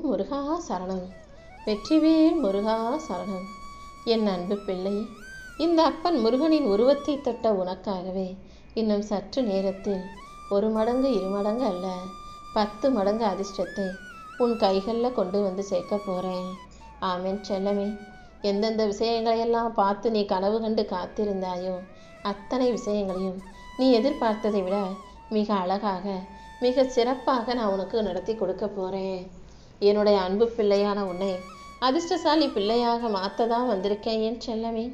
முருகா சரணம். வெற்றிவேல் முருகா சரணம். என் அன்பு பிள்ளை, இந்த அப்பன் முருகனின் உருவத்தை தொட்ட உனக்காகவே இன்னும் சற்று நேரத்தில் 1 மடங்கு 2 மடங்கு அல்ல 10 மடங்கு அதிர்ஷ்டத்தை உன் கைகளில் கொண்டு வந்து சேர்க்க போகிறேன். ஆமென் செல்லமே. எந்தெந்த விஷயங்களையெல்லாம் பார்த்து நீ கனவு கண்டு காத்திருந்தாயோ அத்தனை விஷயங்களையும் நீ எதிர்பார்த்ததை விட மிக அழகாக மிக சிறப்பாக நான் உனக்கு நடத்தி கொடுக்க போகிறேன். என்னுடைய அன்பு பிள்ளையான உன்னை அதிர்ஷ்டசாலி பிள்ளையாக மாற்ற தான் வந்திருக்கேன் என் செல்லமே.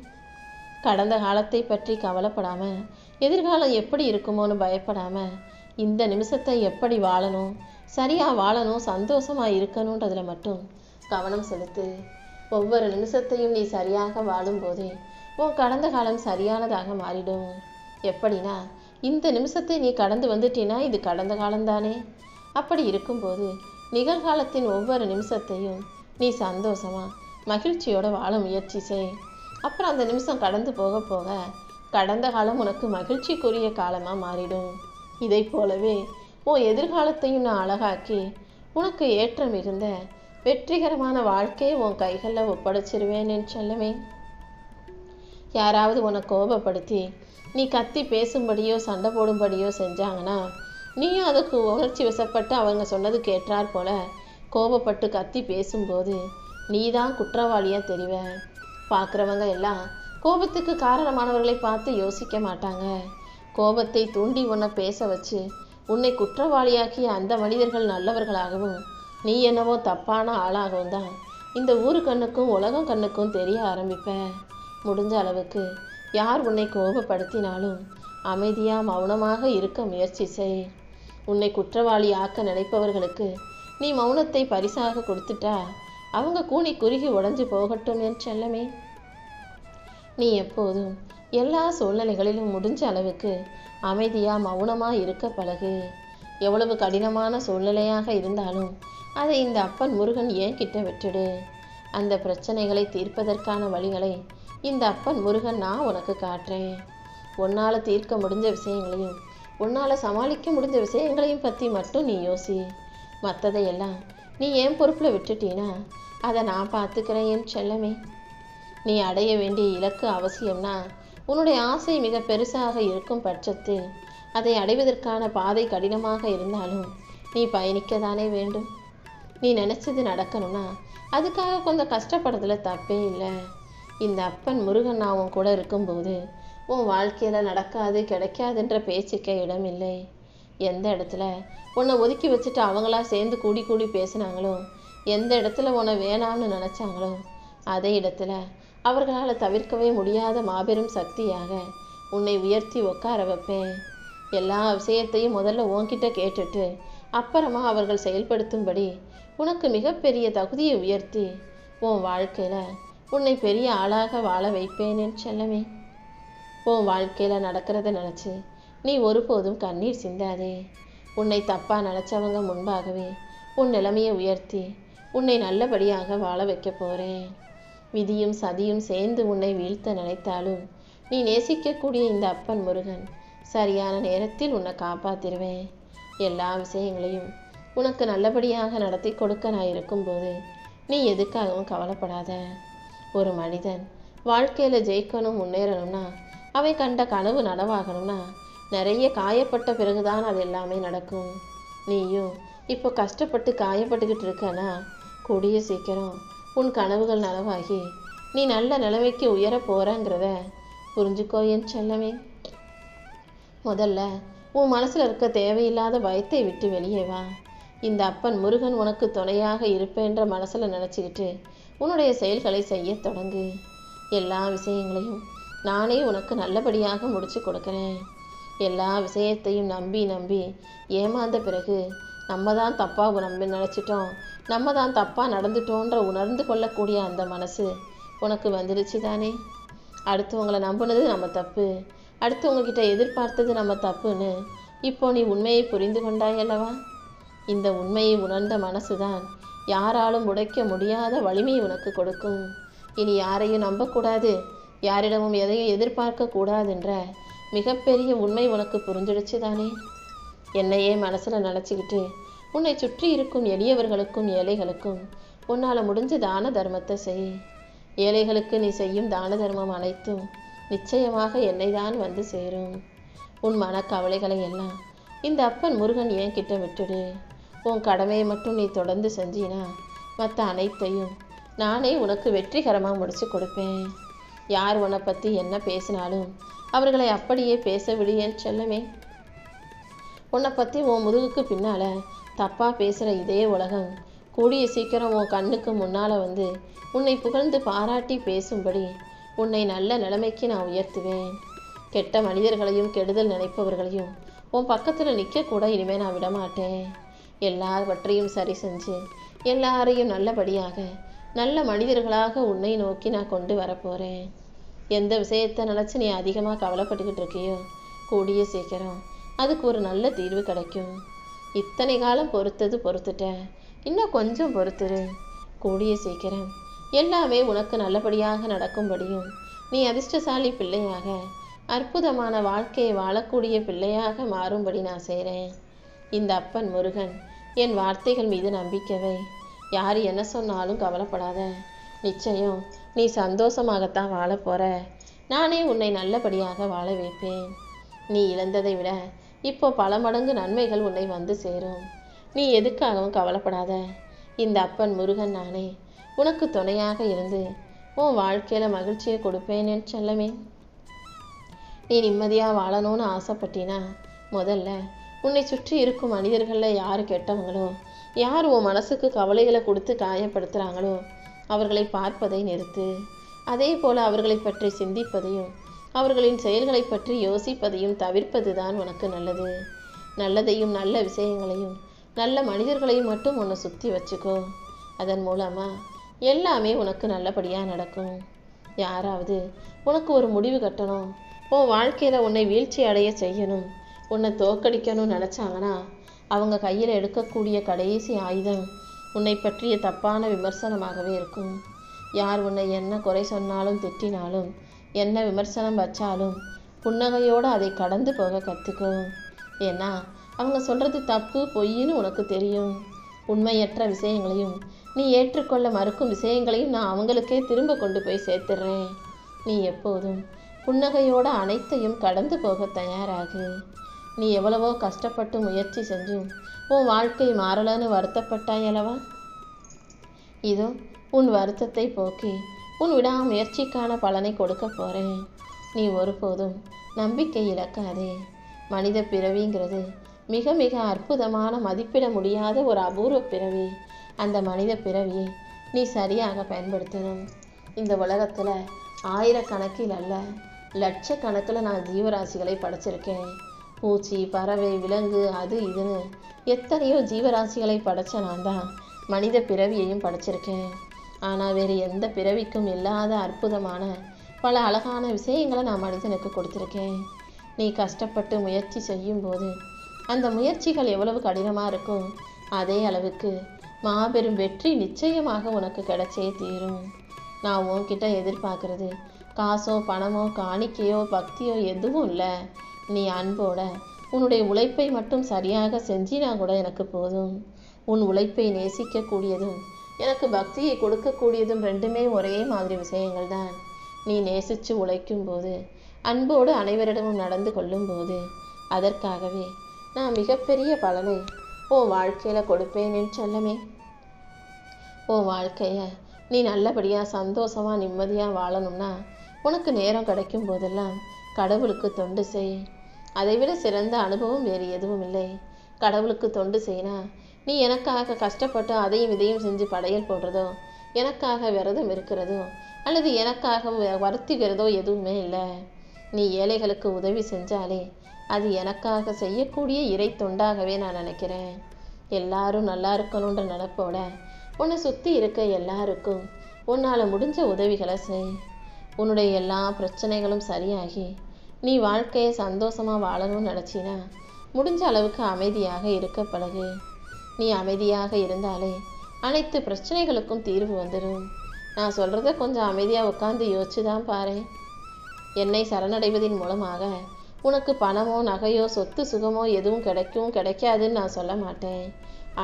கடந்த காலத்தை பற்றி கவலைப்படாமல் எதிர்காலம் எப்படி இருக்குமோன்னு பயப்படாமல் இந்த நிமிஷத்தை எப்படி வாழணும், சரியாக வாழணும், சந்தோஷமாக இருக்கணுன்றதில் மட்டும் கவனம் செலுத்து. ஒவ்வொரு நிமிஷத்தையும் நீ சரியாக வாழும்போதே உன் கடந்த காலம் சரியானதாக மாறிடும். எப்படின்னா, இந்த நிமிஷத்தை நீ கடந்து வந்துட்டீன்னா இது கடந்த காலம்தானே. அப்படி இருக்கும்போது நிகழ்காலத்தின் ஒவ்வொரு நிமிஷத்தையும் நீ சந்தோஷமாக மகிழ்ச்சியோடு வாழ முயற்சி செய். அப்புறம் அந்த நிமிஷம் கடந்து போக போக கடந்த காலம் உனக்கு மகிழ்ச்சிக்குரிய காலமாக மாறிடும். இதை போலவே உன் எதிர்காலத்தையும் நான் அழகாக்கி உனக்கு ஏற்றம் இருந்த வெற்றிகரமான வாழ்க்கையை உன் கைகளில் ஒப்படைச்சிருவேன் என்று சொல்லவே. யாராவது உன்னை கோபப்படுத்தி நீ கத்தி பேசும்படியோ சண்டை போடும்படியோ செஞ்சாங்கன்னா நீயும் அதுக்கு உணர்ச்சி வசப்பட்டு அவங்க சொன்னது கேட்டார் போல கோபப்பட்டு கத்தி பேசும்போது நீ தான் குற்றவாளியாக தெரிவ. பார்க்குறவங்க எல்லாம் கோபத்துக்கு காரணமானவர்களை பார்த்து யோசிக்க மாட்டாங்க. கோபத்தை தூண்டி உன்னை பேச வச்சு உன்னை குற்றவாளியாக்கிய அந்த மனிதர்கள் நல்லவர்களாகவும் நீ என்னவோ தப்பான ஆளாகவும் தான் இந்த ஊரு கண்ணுக்கும் உலகம் கண்ணுக்கும் தெரிய ஆரம்பிப்ப. முடிஞ்ச அளவுக்கு யார் உன்னை கோபப்படுத்தினாலும் அமைதியாக மௌனமாக இருக்க முயற்சி செய். உன்னை குற்றவாளி ஆக்க நினைப்பவர்களுக்கு நீ மௌனத்தை பரிசாக கொடுத்துட்டா அவங்க கூனி குறுகி உடைஞ்சு போகட்டும் என் செல்லமே. நீ எப்போதும் எல்லா சூழ்நிலைகளிலும் முடிஞ்ச அளவுக்கு அமைதியாக மௌனமாக இருக்க பழகு. எவ்வளவு கடினமான சூழ்நிலையாக இருந்தாலும் அதை இந்த அப்பன் முருகன் ஏன் கிட்ட விட்டுடு. அந்த பிரச்சனைகளை தீர்ப்பதற்கான வழிகளை இந்த அப்பன் முருகன் நான் உனக்கு காட்டுறேன். உன்னால் தீர்க்க முடிஞ்ச விஷயங்களையும் உன்னால் சமாளிக்க முடிஞ்ச விஷயங்களையும் பற்றி மட்டும் நீ யோசி. மற்றதையெல்லாம் நீ ஏன் பொறுப்பில் விட்டுட்டீன்னா அதை நான் பார்த்துக்கிறேன் என் செல்லமே. நீ அடைய வேண்டிய இலக்கு அவசியம்னா உன்னுடைய ஆசை மிக பெருசாக இருக்கும் பட்சத்தில் அதை அடைவதற்கான பாதை கடினமாக இருந்தாலும் நீ பயணிக்கத்தானே வேண்டும். நீ நினச்சது நடக்கணும்னா அதுக்காக கொஞ்சம் கஷ்டப்படுறதுல தப்பே இல்லை. இந்த அப்பன் முருகன் நான் உன் கூட இருக்கும்போது உன் வாழ்க்கையில் நடக்காது கிடைக்காதுன்ற பேச்சுக்க இடமில்லை. எந்த இடத்துல உன்னை ஒதுக்கி வச்சுட்டு அவங்களா சேர்ந்து கூடி கூடி பேசினாங்களோ, எந்த இடத்துல உன்னை வேணாம்னு நினச்சாங்களோ அதே இடத்துல அவர்களால் தவிர்க்கவே முடியாத மாபெரும் சக்தியாக உன்னை உயர்த்தி உட்கார வைப்பேன். எல்லா விஷயத்தையும் முதல்ல உன்கிட்ட கேட்டுட்டு அப்புறமா அவர்கள் செயல்படுத்தும்படி உனக்கு மிகப்பெரிய தகுதியை உயர்த்தி உன் வாழ்க்கையில் உன்னை பெரிய ஆளாக வாழ வைப்பேன் என் செல்லமே. உன் வாழ்க்கையில் நடக்கிறத நினச்சி நீ ஒருபோதும் கண்ணீர் சிந்தாதே. உன்னை தப்பாக நினச்சவங்க முன்பாகவே உன் நிலைமையை உயர்த்தி உன்னை நல்லபடியாக வாழ வைக்க போகிறேன். விதியும் சதியும் சேர்ந்து உன்னை வீழ்த்த நினைத்தாலும் நீ நேசிக்கக்கூடிய இந்த அப்பன் முருகன் சரியான நேரத்தில் உன்னை காப்பாற்றிடுவேன். எல்லா விஷயங்களையும் உனக்கு நல்லபடியாக நடத்தி கொடுக்க நான் இருக்கும்போது நீ எதுக்காகவும் கவலைப்படாத. ஒரு மனிதன் வாழ்க்கையில் ஜெயிக்கணும் முன்னேறணும்னா அவன் கண்ட கனவு நனவாகணும்னா நிறைய காயப்பட்ட பிறகுதான் அது எல்லாமே நடக்கும். நீயும் இப்போ கஷ்டப்பட்டு காயப்பட்டுக்கிட்டு இருக்கனா கூடிய சீக்கிரம் உன் கனவுகள் நனவாகி நீ நல்ல நிலைமைக்கு உயர போகிறங்கிறத புரிஞ்சுக்கோ என் செல்லமே. முதல்ல உன் மனசில் இருக்க தேவையில்லாத பயத்தை விட்டு வெளியே வா. இந்த அப்பன் முருகன் உனக்கு துணையாக இருப்பேன்ற மனசில் நினச்சிக்கிட்டு உன்னுடைய செயல்களை செய்ய தொடங்கு. எல்லா விஷயங்களையும் நானே உனக்கு நல்லபடியாக முடிச்சு கொடுக்குறேன். எல்லா விஷயத்தையும் நம்பி நம்பி ஏமாந்த பிறகு நம்ம தான் தப்பாக நினச்சிட்டோம், நம்ம தான் தப்பாக நடந்துட்டோன்ற உணர்ந்து கொள்ளக்கூடிய அந்த மனசு உனக்கு வந்துடுச்சு தானே. அடுத்தவங்களை நம்பினது நம்ம தப்பு, அடுத்தவங்கக்கிட்ட எதிர்பார்த்தது நம்ம தப்புன்னு இப்போ நீ உண்மையை புரிந்து கொண்டாயல்லவா. இந்த உண்மையை உணர்ந்த மனசு தான் யாராலும் உடைக்க முடியாத வலிமையை உனக்கு கொடுக்கும். இனி யாரையும் நம்பக்கூடாது, யாரிடமும் எதையும் எதிர்பார்க்க கூடாதுன்ற மிகப்பெரிய உண்மை உனக்கு புரிஞ்சிடுச்சு தானே. என்னையே மனசில் நினச்சிக்கிட்டு உன்னை சுற்றி இருக்கும் எளியவர்களுக்கும் ஏழைகளுக்கும் உன்னால் முடிஞ்ச தான தர்மத்தை செய். ஏழைகளுக்கு நீ செய்யும் தான தர்மம் அனைத்தும் நிச்சயமாக என்னை தான் வந்து சேரும். உன் மனக்கவலைகளை எல்லாம் இந்த அப்பன் முருகன் ஏன் கிட்ட விட்டுடு. உன் கடமையை மட்டும் நீ தொடர்ந்து செஞ்சினா மற்ற அனைத்தையும் நானே உனக்கு வெற்றிகரமாக முடிச்சு கொடுப்பேன். யார் உன்னை பற்றி என்ன பேசினாலும் அவர்களை அப்படியே பேச விடுயேன்னு செல்லமே. உன்னை பற்றி உன் முதுகுக்கு பின்னால் தப்பாக பேசுகிற இதே உலகம் கூடிய சீக்கிரம் உன் கண்ணுக்கு முன்னால் வந்து உன்னை புகழ்ந்து பாராட்டி பேசும்படி உன்னை நல்ல நிலைமைக்கு நான் உயர்த்துவேன். கெட்ட மனிதர்களையும் கெடுதல் நினைப்பவர்களையும் உன் பக்கத்தில் நிற்கக்கூட இனிமேல் நான் விடமாட்டேன். எல்லாவற்றையும் சரி செஞ்சு எல்லாரையும் நல்லபடியாக நல்ல மனிதர்களாக உன்னை நோக்கி நான் கொண்டு வரப்போகிறேன். எந்த விஷயத்தை நினச்சி நீ அதிகமாக கவலைப்பட்டுக்கிட்டு இருக்கியோ கூடிய சீக்கிரம் அதுக்கு ஒரு நல்ல தீர்வு கிடைக்கும். இத்தனை காலம் பொறுத்துட்ட, இன்னும் கொஞ்சம் பொறுத்துரு. கூடிய சீக்கிரம் எல்லாமே உனக்கு நல்லபடியாக நடக்கும்படியும் நீ அதிர்ஷ்டசாலி பிள்ளையாக அற்புதமான வாழ்க்கையை வாழக்கூடிய பிள்ளையாக மாறும்படி நான் செய்கிறேன். இந்த அப்பன் முருகன் என் வார்த்தைகள் மீது நம்பிக்கவை. யார் என்ன சொன்னாலும் கவலைப்படாத. நிச்சயம் நீ சந்தோஷமாகத்தான் வாழ போற. நானே உன்னை நல்லபடியாக வாழ வைப்பேன். நீ இழந்ததை விட இப்போ பல மடங்கு நன்மைகள் உன்னை வந்து சேரும். நீ எதுக்காகவும் கவலைப்படாத. இந்த அப்பன் முருகன் நானே உனக்கு துணையாக இருந்து உன் வாழ்க்கையில் மகிழ்ச்சியை கொடுப்பேன்னு செல்லமே. நீ நிம்மதியாக வாழணும்னு ஆசைப்பட்டினா முதல்ல உன்னை சுற்றி இருக்கும் மனிதர்களில் யார் கெட்டவங்களோ, யார் உன் மனசுக்கு கவலைகளை கொடுத்து காயப்படுத்துகிறாங்களோ அவர்களை பார்ப்பதை நிறுத்து. அதே போல் அவர்களை பற்றி சிந்திப்பதையும் அவர்களின் செயல்களை பற்றி யோசிப்பதையும் தவிர்ப்பது தான் உனக்கு நல்லது. நல்லதையும் நல்ல விஷயங்களையும் நல்ல மனிதர்களையும் மட்டும் உன்னை சுற்றி வச்சுக்கோ. அதன் மூலமாக எல்லாமே உனக்கு நல்லபடியாக நடக்கும். யாராவது உனக்கு ஒரு முடிவு கட்டணும், உன் வாழ்க்கையில் உன்னை வீழ்ச்சி அடைய செய்யணும், உன்னை தோற்கடிக்கணும்னு நினச்சாங்கன்னா அவங்க கையில் எடுக்கக்கூடிய கடைசி ஆயுதம் உன்னை பற்றிய தப்பான விமர்சனமாகவே இருக்கும். யார் உன்னை என்ன குறை சொன்னாலும் திட்டினாலும் என்ன விமர்சனம் வச்சாலும் புன்னகையோடு அதை கடந்து போக கற்றுக்கோ. ஏன்னா அவங்க சொல்கிறது தப்பு பொய்ன்னு உனக்கு தெரியும். உண்மையற்ற விஷயங்களையும் நீ ஏற்றுக்கொள்ள மறுக்கும் விஷயங்களையும் நான் அவங்களுக்கே திரும்ப கொண்டு போய் சேர்த்துடுறேன். நீ எப்போதும் புன்னகையோடு அனைத்தையும் கடந்து போக தயாராகு. நீ எவ்வளவோ கஷ்டப்பட்டு முயற்சி செஞ்சும் உன் வாழ்க்கை மாறலன்னு வருத்தப்பட்டாயல்லவா? இதோ உன் வருத்தத்தை போக்கி உன் விடாமுயற்சிக்கான பலனை கொடுக்க போகிறேன். நீ ஒருபோதும் நம்பிக்கை இழக்காதே. மனித பிறவிங்கிறது மிக மிக அற்புதமான மதிப்பிட முடியாத ஒரு அபூர்வ பிறவி. அந்த மனித பிறவியை நீ சரியாக பயன்படுத்தணும். இந்த உலகத்தில் ஆயிரக்கணக்கில் அல்ல லட்சக்கணக்கில் நான் ஜீவராசிகளை படைச்சிருக்கேன். பூச்சி பறவை விலங்கு அது இதுன்னு எத்தனையோ ஜீவராசிகளை படைச்ச நான் தான் மனித பிறவியையும் படைச்சிருக்கேன். ஆனால் வேறு எந்த பிறவிக்கும் இல்லாத அற்புதமான பல அழகான விஷயங்களை நான் மனிதனுக்கு கொடுத்துருக்கேன். நீ கஷ்டப்பட்டு முயற்சி செய்யும்போது அந்த முயற்சிகள் எவ்வளவு கடினமாக இருக்கும் அதே அளவுக்கு மாபெரும் வெற்றி நிச்சயமாக உனக்கு கிடைச்சே தீரும். நான் உன்கிட்ட எதிர்பார்க்கறது காசோ பணமோ காணிக்கையோ பக்தியோ எதுவும் இல்லை. நீ அன்போட உன்னுடைய உழைப்பை மட்டும் சரியாக செஞ்சினா கூட எனக்கு போதும். உன் உழைப்பை நேசிக்கக்கூடியதும் எனக்கு பக்தியை கொடுக்கக்கூடியதும் ரெண்டுமே ஒரே மாதிரி விஷயங்கள் தான். நீ நேசித்து உழைக்கும் போது அன்போடு அனைவரிடமும் நடந்து கொள்ளும்போது அதற்காகவே நான் மிகப்பெரிய பலனை உன் வாழ்க்கையில் கொடுப்பேன்னு செல்லமே. உன் வாழ்க்கையை நீ நல்லபடியாக சந்தோஷமாக நிம்மதியாக வாழணும்னா உனக்கு நேரம் கிடைக்கும் போதெல்லாம் கடவுளுக்கு தொண்டு செய். அதைவிட சிறந்த அனுபவம் வேறு எதுவும் இல்லை. கடவுளுக்கு தொண்டு செய்யினா நீ எனக்காக கஷ்டப்பட்டு அதையும் இதையும் செஞ்சு படையல் போடுறதோ, எனக்காக விரதம் இருக்கிறதோ அல்லது எனக்காக வருத்திக்கிறதோ எதுவுமே இல்லை. நீ ஏழைகளுக்கு உதவி செஞ்சாலே அது எனக்காக செய்யக்கூடிய இறை தொண்டாகவே நான் நினைக்கிறேன். எல்லாரும் நல்லா இருக்கணுன்ற நினைப்போட உன்னை சுற்றி இருக்க எல்லாருக்கும் உன்னால் முடிஞ்ச உதவிகளை செய். உன்னுடைய எல்லா பிரச்சனைகளும் சரியாகி நீ வாழ்க்கையை சந்தோஷமாக வாழணும்னு நினச்சினா முடிஞ்ச அளவுக்கு அமைதியாக இருக்க பழகு. நீ அமைதியாக இருந்தாலே அனைத்து பிரச்சனைகளுக்கும் தீர்வு வந்துடும். நான் சொல்கிறத கொஞ்சம் அமைதியாக உட்காந்து யோசிச்சு தான் பாரு. என்னை சரணடைவதன் மூலமாக உனக்கு பணமோ நகையோ சொத்து சுகமோ எதுவும் கிடைக்கும் கிடைக்காதுன்னு நான் சொல்ல மாட்டேன்.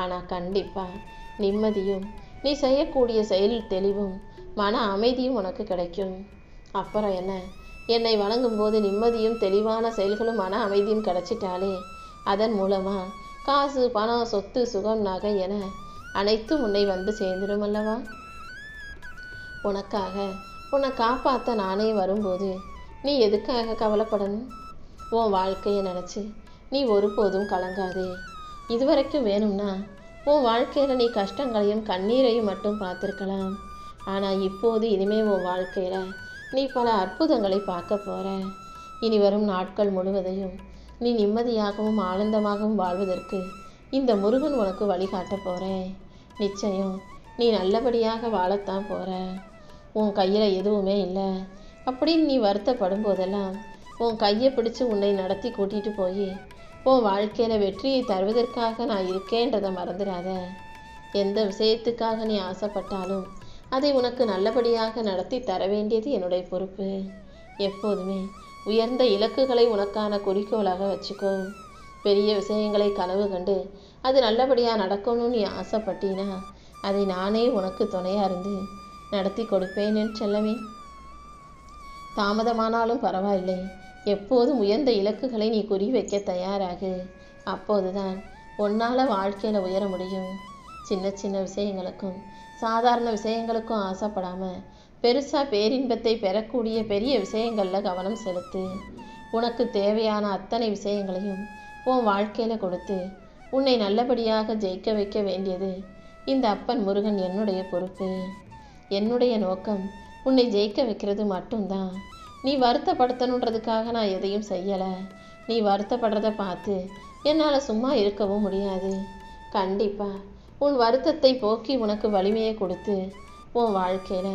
ஆனால் கண்டிப்பாக நிம்மதியும் நீ செய்யக்கூடிய செயல் தெளிவும் மன அமைதியும் உனக்கு கிடைக்கும். அப்புறம் என்ன, என்னை வணங்கும்போது நிம்மதியும் தெளிவான செயல்களும் மன அமைதியும் கிடைச்சிட்டாலே அதன் மூலமாக காசு, பணம், சொத்து, சுகம், நகை என அனைத்தும் உன்னை வந்து சேர்ந்துடும் அல்லவா? உனக்காக உன்னை காப்பாற்ற நானே வரும்போது நீ எதுக்காக கவலைப்படணும்? உன் வாழ்க்கையை நினச்சி நீ ஒருபோதும் கலங்காதே. இதுவரைக்கும் வேணும்னா உன் வாழ்க்கையில் நீ கஷ்டங்களையும் கண்ணீரையும் மட்டும் பார்த்துருக்கலாம். ஆனால் இப்போது இனிமே உன் வாழ்க்கையில் நீ பல அற்புதங்களை பார்க்க போகிற. இனி வரும் நாட்கள் முழுவதையும் நீ நிம்மதியாகவும் ஆனந்தமாகவும் வாழ்வதற்கு இந்த முருகன் உனக்கு வழிகாட்ட போகிறேன். நிச்சயம் நீ நல்லபடியாக வாழத்தான் போகிற. உன் கையில் எதுவுமே இல்லை அப்படின்னு நீ வருத்தப்படும் போதெல்லாம் உன் கையை பிடிச்சு உன்னை நடத்தி கூட்டிகிட்டு போய் உன் வாழ்க்கையில் வெற்றியை தருவதற்காக நான் இருக்கேன்றதை மறந்துடாத. எந்த விஷயத்துக்காக நீ ஆசைப்பட்டாலும் அதை உனக்கு நல்லபடியாக நடத்தி தர வேண்டியது என்னுடைய பொறுப்பு. எப்போதுமே உயர்ந்த இலக்குகளை உனக்கான குறிக்கோளாக வச்சுக்கோ. பெரிய விஷயங்களை கனவு கண்டு அது நல்லபடியாக நடக்கணும்னு நீ ஆசைப்பட்டீனா அதை நானே உனக்கு துணையாக இருந்து நடத்தி கொடுப்பேன் என் செல்லமே. தாமதமானாலும் பரவாயில்லை, எப்போதும் உயர்ந்த இலக்குகளை நீ குறி வைக்க தயாராகு. அப்போதுதான் உன்னால் வாழ்க்கையில் உயர முடியும். சின்ன சின்ன விஷயங்களுக்கும் சாதாரண விஷயங்களுக்கும் ஆசைப்படாமல் பெருசாக பேரின்பத்தை பெறக்கூடிய பெரிய விஷயங்களில் கவனம் செலுத்து. உனக்கு தேவையான அத்தனை விஷயங்களையும் உன் வாழ்க்கையில் கொடுத்து உன்னை நல்லபடியாக ஜெயிக்க வைக்க வேண்டியது இந்த அப்பன் முருகன் என்னுடைய பொறுப்பு. என்னுடைய நோக்கம் உன்னை ஜெயிக்க வைக்கிறது மட்டும்தான். நீ வருத்தப்படுத்தணுன்றதுக்காக நான் எதையும் செய்யலை. நீ வருத்தப்படுறத பார்த்து என்னால் சும்மா இருக்கவும் முடியாது. கண்டிப்பாக உன் வருத்தத்தை போக்கி உனக்கு வலிமையை கொடுத்து உன் வாழ்க்கையில்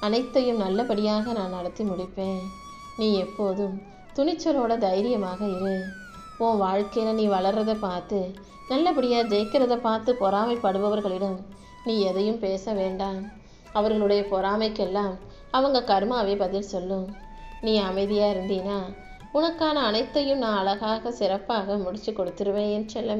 அனைத்தையும் நல்லபடியாக நான் நடத்தி முடிப்பேன். நீ எப்போதும் துணிச்சலோட தைரியமாக இரு. உன் வாழ்க்கையில் நீ வளர்றதை பார்த்து நல்லபடியாக ஜெயிக்கிறத பார்த்து பொறாமைப்படுபவர்களிடம் நீ எதையும் பேச வேண்டாம். அவர்களுடைய பொறாமைக்கெல்லாம் அவங்க கர்மாவே பதில் சொல்லும். நீ அமைதியாக இருந்தீனா உனக்கான அனைத்தையும் நான் அழகாக சிறப்பாக முடிச்சு கொடுத்துருவேன் என் செல்லமே.